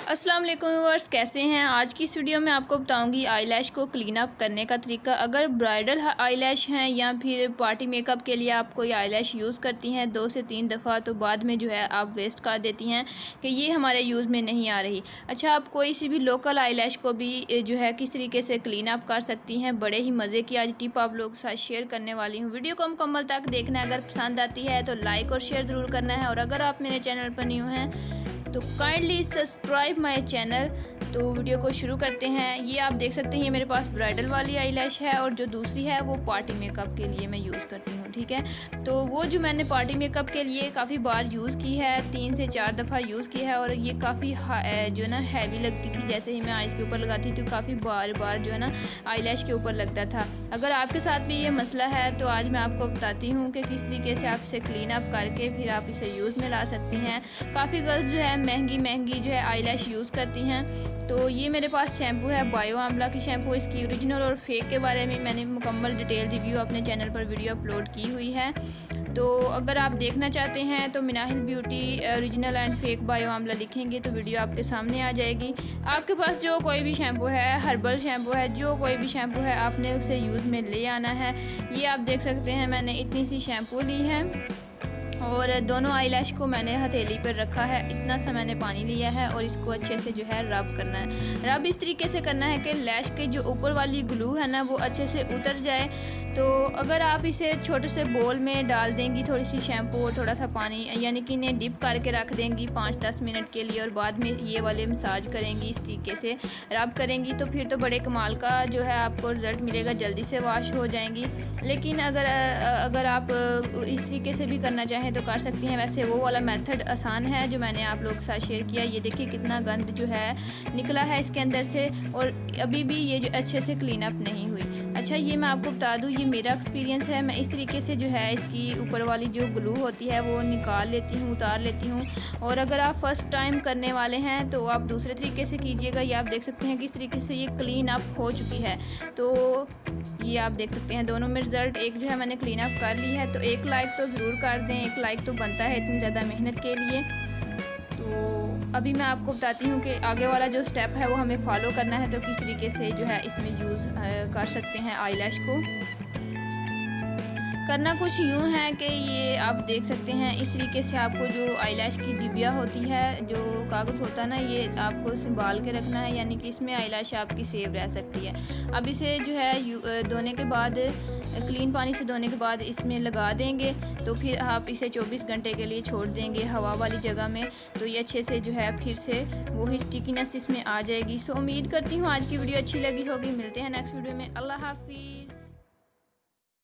अस्सलाम वालेकुम व्यूअर्स, कैसे हैं। आज की इस वीडियो में आपको बताऊंगी आईलैश को क्लीन अप करने का तरीका। अगर ब्राइडल आईलैश हैं या फिर पार्टी मेकअप के लिए आप कोई आईलैश यूज़ करती हैं 2 से 3 दफ़ा, तो बाद में जो है आप वेस्ट कर देती हैं कि ये हमारे यूज़ में नहीं आ रही। अच्छा, आप कोई सी भी लोकल आईलैश को भी जो है किस तरीके से क्लीन अप कर सकती हैं, बड़े ही मज़े की आज टिप आप लोगों के साथ शेयर करने वाली हूँ। वीडियो को मुकम्मल तक देखना है। अगर पसंद आती है तो लाइक और शेयर ज़रूर करना है, और अगर आप मेरे चैनल पर न्यू हैं तो काइंडली सब्सक्राइब माय चैनल। तो वीडियो को शुरू करते हैं। ये आप देख सकते हैं, ये मेरे पास ब्राइडल वाली आईलैश है और जो दूसरी है वो पार्टी मेकअप के लिए मैं यूज़ करती हूँ। ठीक है, तो वो जो मैंने पार्टी मेकअप के लिए काफ़ी बार यूज़ की है, 3 से 4 दफ़ा यूज़ की है, और ये काफ़ी जो है ना हैवी लगती थी। जैसे ही मैं आइज़ के ऊपर लगाती थी तो काफ़ी बार बार जो है ना आईलैश के ऊपर लगता था। अगर आपके साथ भी ये मसला है तो आज मैं आपको बताती हूँ कि किस तरीके से आप इसे क्लीन अप करके फिर आप इसे यूज़ में ला सकती हैं। काफ़ी गर्ल्स जो है महंगी जो है आईलैश यूज़ करती हैं। तो ये मेरे पास शैम्पू है बायो आंवला की शैम्पू। इसकी ओरिजिनल और फेक के बारे में मैंने मुकम्मल डिटेल रिव्यू अपने चैनल पर वीडियो अपलोड की हुई है। तो अगर आप देखना चाहते हैं तो Minahil beauty original and fake bio आंवला लिखेंगे तो वीडियो आपके सामने आ जाएगी। आपके पास जो कोई भी शैम्पू है, हर्बल शैम्पू है, जो कोई भी शैम्पू है, आपने उसे यूज़ में ले आना है। ये आप देख सकते हैं, मैंने इतनी सी शैम्पू ली है और दोनों आईलैश को मैंने हथेली पर रखा है। इतना सा मैंने पानी लिया है और इसको अच्छे से जो है रब करना है। रब इस तरीके से करना है कि लैश के जो ऊपर वाली ग्लू है ना वो अच्छे से उतर जाए। तो अगर आप इसे छोटे से बोल में डाल देंगी थोड़ी सी शैम्पू और थोड़ा सा पानी, यानी कि इन्हें डिप करके रख देंगी 5-10 मिनट के लिए, और बाद में ये वाले मसाज करेंगी, इस तरीके से रब करेंगी, तो फिर तो बड़े कमाल का जो है आपको रिज़ल्ट मिलेगा, जल्दी से वॉश हो जाएंगी। लेकिन अगर आप इस तरीके से भी करना चाहें तो कर सकती हैं। वैसे वो वाला मेथड आसान है जो मैंने आप लोगों के साथ शेयर किया। ये देखिए कितना गंद जो है निकला है इसके अंदर से, और अभी भी ये जो अच्छे से क्लीन अप नहीं हुई। अच्छा, ये मैं आपको बता दूँ, ये मेरा एक्सपीरियंस है। मैं इस तरीके से जो है इसकी ऊपर वाली जो ग्लू होती है वो निकाल लेती हूँ, उतार लेती हूँ। और अगर आप फर्स्ट टाइम करने वाले हैं तो आप दूसरे तरीके से कीजिएगा। ये आप देख सकते हैं किस तरीके से ये क्लीन अप हो चुकी है। तो ये आप देख सकते हैं दोनों में रिज़ल्ट। एक जो है मैंने क्लीन अप कर ली है, तो एक लाइक तो ज़रूर कर दें, एक लाइक तो बनता है इतनी ज़्यादा मेहनत के लिए। तो अभी मैं आपको बताती हूँ कि आगे वाला जो स्टेप है वो हमें फॉलो करना है, तो किस तरीके से जो है इसमें यूज़ कर सकते हैं आईलैश को। करना कुछ यूँ है कि ये आप देख सकते हैं इस तरीके से आपको जो आईलैश की डिबिया होती है, जो कागज़ होता है ना, ये आपको संभाल के रखना है, यानी कि इसमें आईलैश आपकी सेव रह सकती है। अब इसे जो है धोने के बाद, क्लीन पानी से धोने के बाद इसमें लगा देंगे, तो फिर आप इसे 24 घंटे के लिए छोड़ देंगे हवा वाली जगह में, तो ये अच्छे से जो है फिर से वही स्टिकीनेस इसमें आ जाएगी। सो उम्मीद करती हूँ आज की वीडियो अच्छी लगी होगी। मिलते हैं नेक्स्ट वीडियो में। अल्लाह हाफिज़।